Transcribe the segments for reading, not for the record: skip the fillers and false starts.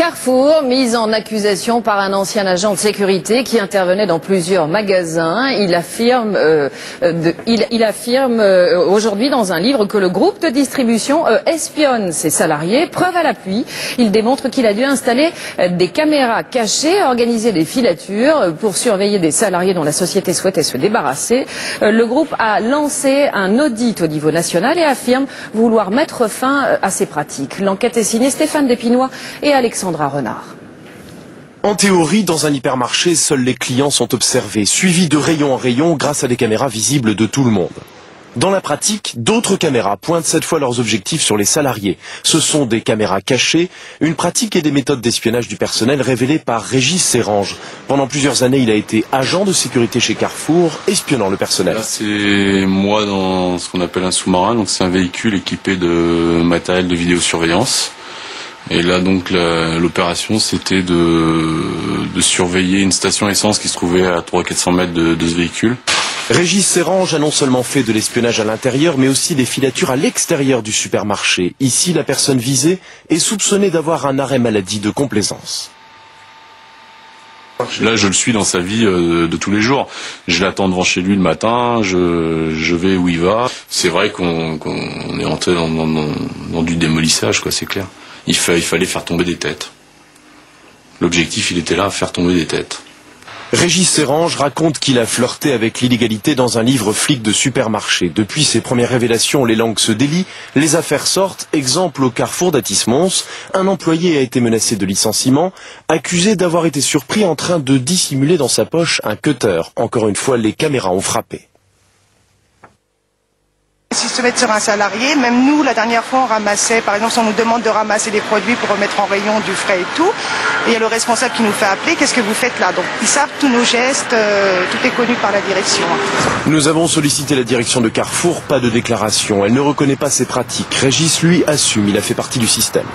Carrefour, mise en accusation par un ancien agent de sécurité qui intervenait dans plusieurs magasins. Il affirme aujourd'hui dans un livre que le groupe de distribution espionne ses salariés. Preuve à l'appui, il démontre qu'il a dû installer des caméras cachées, organiser des filatures pour surveiller des salariés dont la société souhaitait se débarrasser. Le groupe a lancé un audit au niveau national et affirme vouloir mettre fin à ces pratiques. L'enquête est signée Stéphane Despinois et Alexandra Renard. En théorie, dans un hypermarché, seuls les clients sont observés, suivis de rayon en rayon grâce à des caméras visibles de tout le monde. Dans la pratique, d'autres caméras pointent cette fois leurs objectifs sur les salariés. Ce sont des caméras cachées, une pratique et des méthodes d'espionnage du personnel révélées par Régis Serrange. Pendant plusieurs années, il a été agent de sécurité chez Carrefour, espionnant le personnel. Là, c'est moi dans ce qu'on appelle un sous-marin, donc c'est un véhicule équipé de matériel de vidéosurveillance. Et là donc l'opération c'était de surveiller une station essence qui se trouvait à 300-400 mètres de ce véhicule. Régis Serrange a non seulement fait de l'espionnage à l'intérieur mais aussi des filatures à l'extérieur du supermarché. Ici, la personne visée est soupçonnée d'avoir un arrêt maladie de complaisance. Là, je le suis dans sa vie de tous les jours. Je l'attends devant chez lui le matin, je vais où il va. C'est vrai qu'on est entré dans du démolissage, quoi, c'est clair. Il fallait faire tomber des têtes. L'objectif, il était là, faire tomber des têtes. Régis Serrange raconte qu'il a flirté avec l'illégalité dans un livre Flic de supermarché. Depuis ses premières révélations, les langues se délient, les affaires sortent. Exemple au Carrefour d'Atis-Mons, un employé a été menacé de licenciement, accusé d'avoir été surpris en train de dissimuler dans sa poche un cutter. Encore une fois, les caméras ont frappé. S'ils se mettent sur un salarié, même nous, la dernière fois, on ramassait, par exemple, si on nous demande de ramasser des produits pour remettre en rayon du frais et tout, et il y a le responsable qui nous fait appeler, qu'est-ce que vous faites là? Donc, ils savent tous nos gestes, tout est connu par la direction. Nous avons sollicité la direction de Carrefour, pas de déclaration. Elle ne reconnaît pas ces pratiques. Régis, lui, assume, il a fait partie du système.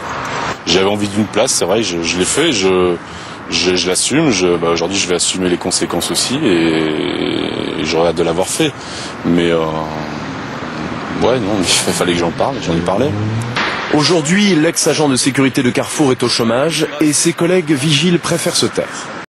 J'avais envie d'une place, c'est vrai, je l'ai fait, je l'assume, aujourd'hui je vais assumer les conséquences aussi, et j'aurais hâte de l'avoir fait. Mais ouais, non, il fallait que j'en parle, j'en ai parlé. Aujourd'hui, l'ex-agent de sécurité de Carrefour est au chômage et ses collègues vigiles préfèrent se taire.